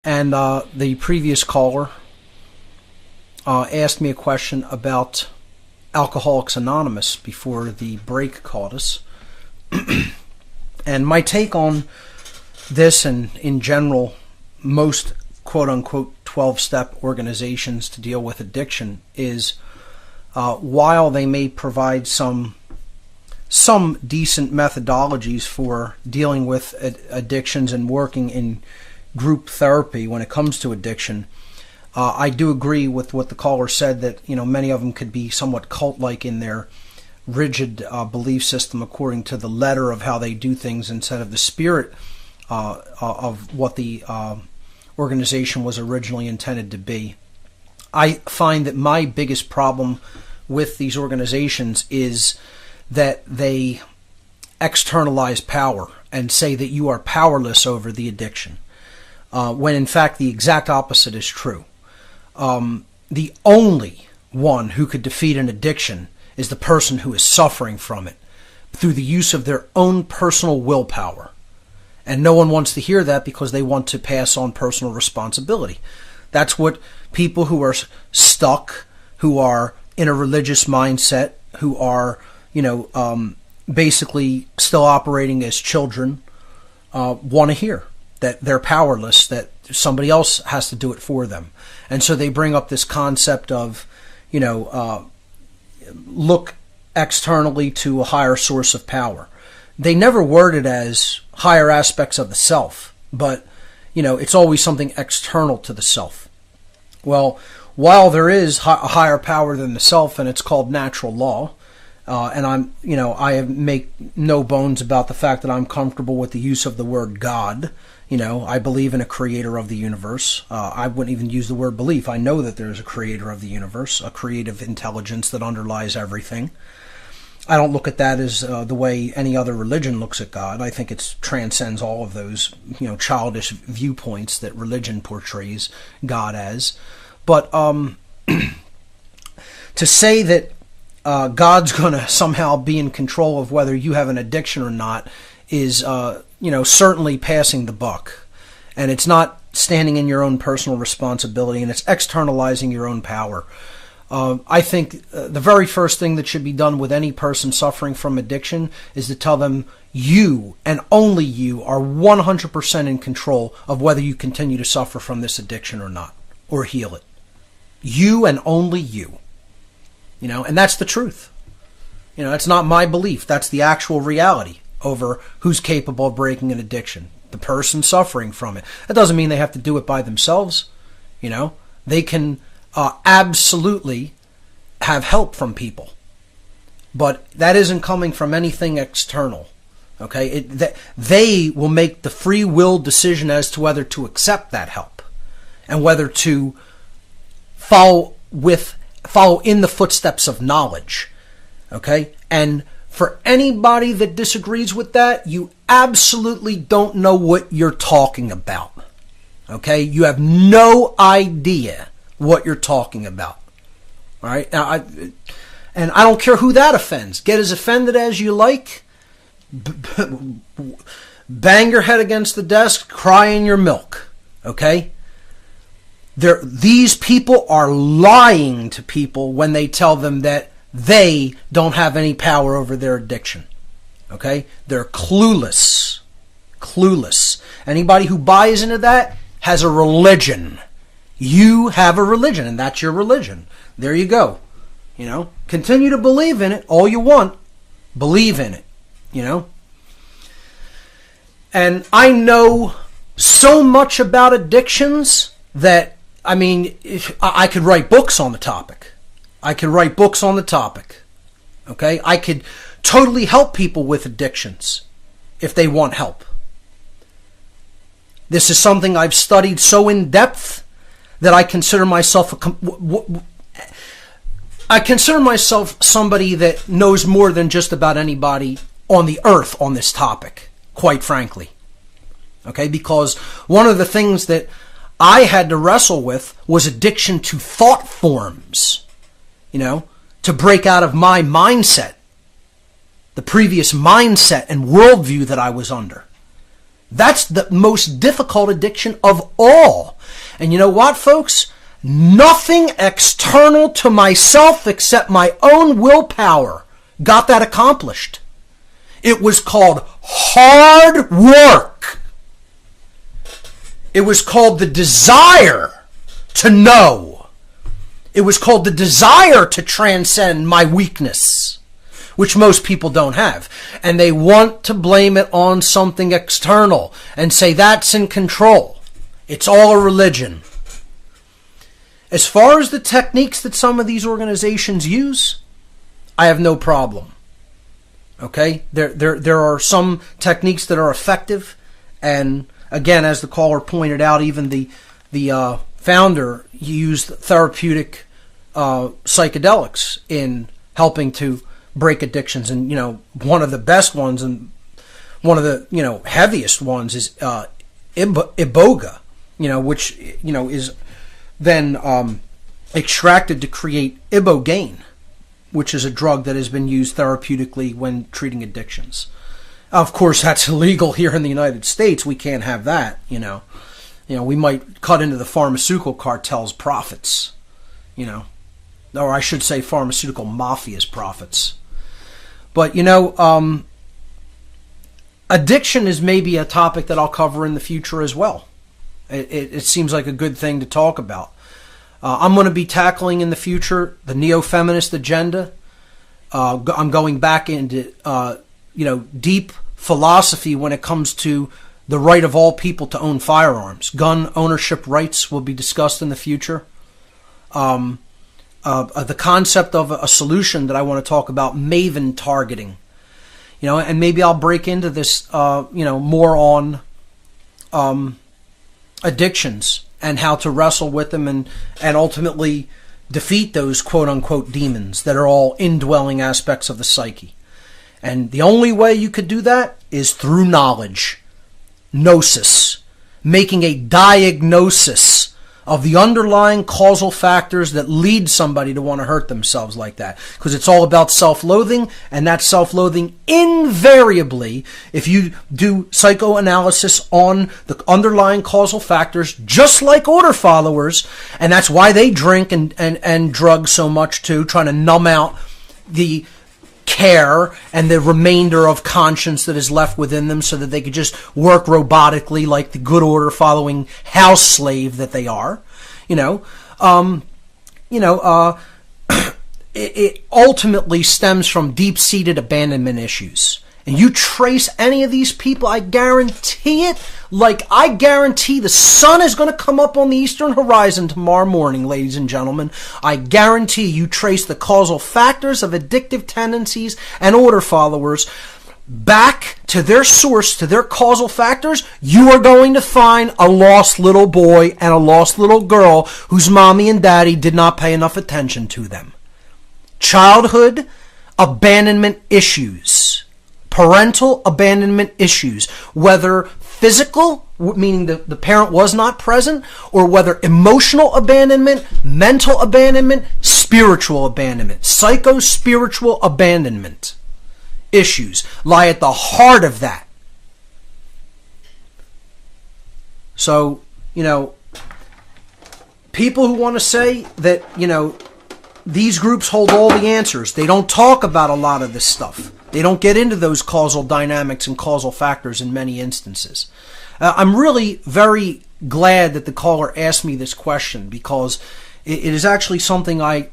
And the previous caller asked me a question about Alcoholics Anonymous before the break caught us. And my take on this, and in general, most quote-unquote 12-step organizations to deal with addiction, is while they may provide some decent methodologies for dealing with addictions and working in group therapy when it comes to addiction, I do agree with what the caller said, that many of them could be somewhat cult-like in their rigid belief system according to the letter of how they do things instead of the spirit of what the organization was originally intended to be. I find that my biggest problem with these organizations is that they externalize power and say that you are powerless over the addiction, when in fact the exact opposite is true. The only one who could defeat an addiction is the person who is suffering from it through the use of their own personal willpower. And no one wants to hear that because they want to pass on personal responsibility. That's what people who are stuck, who are in a religious mindset, who are, basically still operating as children, want to hear. That they're powerless, that somebody else has to do it for them. And so they bring up this concept of, look externally to a higher source of power. They never word it as higher aspects of the self, but, it's always something external to the self. Well, while there is a higher power than the self, and it's called natural law, and I make no bones about the fact that I'm comfortable with the use of the word God. I believe in a creator of the universe. I wouldn't even use the word belief. I know that there's a creator of the universe, a creative intelligence that underlies everything. I don't look at that as the way any other religion looks at God. I think it transcends all of those, childish viewpoints that religion portrays God as. But to say that God's going to somehow be in control of whether you have an addiction or not is, certainly passing the buck. And it's not standing in your own personal responsibility, and it's externalizing your own power. I think the very first thing that should be done with any person suffering from addiction is to tell them you, and only you, are 100% in control of whether you continue to suffer from this addiction or not, or heal it. You and only you. And that's the truth. It's not my belief. That's the actual reality over who's capable of breaking an addiction. The person suffering from it. That doesn't mean they have to do it by themselves. They can absolutely have help from people. But that isn't coming from anything external. Okay? They will make the free will decision as to whether to accept that help and whether to follow in the footsteps of knowledge. Okay? And for anybody that disagrees with that, you absolutely don't know what you're talking about. Okay? You have no idea what you're talking about. All right? Now, I don't care who that offends. Get as offended as you like. Bang your head against the desk. Cry in your milk. Okay? These people are lying to people when they tell them that they don't have any power over their addiction. Okay? They're clueless. Clueless. Anybody who buys into that has a religion. You have a religion, and that's your religion. There you go. Continue to believe in it all you want. Believe in it. And I know so much about addictions that, I could write books on the topic. Okay? I could totally help people with addictions if they want help. This is something I've studied so in depth that I consider myself somebody that knows more than just about anybody on the earth on this topic, quite frankly. Okay? Because one of the things that I had to wrestle with was addiction to thought forms, to break out of my mindset, the previous mindset and worldview that I was under. That's the most difficult addiction of all, And you know what, folks? Nothing external to myself except my own willpower got that accomplished. It was called hard work. It was called the desire to know. It was called the desire to transcend my weakness, which most people don't have. And they want to blame it on something external and say that's in control. It's all a religion. As far as the techniques that some of these organizations use, I have no problem. Okay? There are some techniques that are effective, and again, as the caller pointed out, even the founder used therapeutic psychedelics in helping to break addictions. And one of the best ones and one of the heaviest ones is iboga, which is then extracted to create ibogaine, which is a drug that has been used therapeutically when treating addictions. Of course, that's illegal here in the United States. We can't have that. We might cut into the pharmaceutical cartel's profits. Or I should say, pharmaceutical mafia's profits. But addiction is maybe a topic that I'll cover in the future as well. It seems like a good thing to talk about. I'm going to be tackling in the future the neo-feminist agenda. I'm going back into deep philosophy when it comes to the right of all people to own firearms. Gun ownership rights will be discussed in the future. The concept of a solution that I want to talk about, maven targeting. And maybe I'll break into this more on addictions and how to wrestle with them and ultimately defeat those quote-unquote demons that are all indwelling aspects of the psyche. And the only way you could do that is through knowledge, gnosis, making a diagnosis of the underlying causal factors that lead somebody to want to hurt themselves like that. Because it's all about self-loathing, and that self-loathing invariably, if you do psychoanalysis on the underlying causal factors, just like order followers, and that's why they drink and drug so much too, trying to numb out the care and the remainder of conscience that is left within them so that they could just work robotically like the good order following house slave that they are. It ultimately stems from deep-seated abandonment issues. And you trace any of these people, I guarantee it, like I guarantee the sun is going to come up on the eastern horizon tomorrow morning, ladies and gentlemen. I guarantee you trace the causal factors of addictive tendencies and order followers back to their source, to their causal factors. You are going to find a lost little boy and a lost little girl whose mommy and daddy did not pay enough attention to them. Childhood abandonment issues. Parental abandonment issues, whether physical, meaning the parent was not present, or whether emotional abandonment, mental abandonment, spiritual abandonment, psycho-spiritual abandonment issues lie at the heart of that. So, people who want to say that, these groups hold all the answers, they don't talk about a lot of this stuff. They don't get into those causal dynamics and causal factors in many instances. I'm really very glad that the caller asked me this question because it is actually something I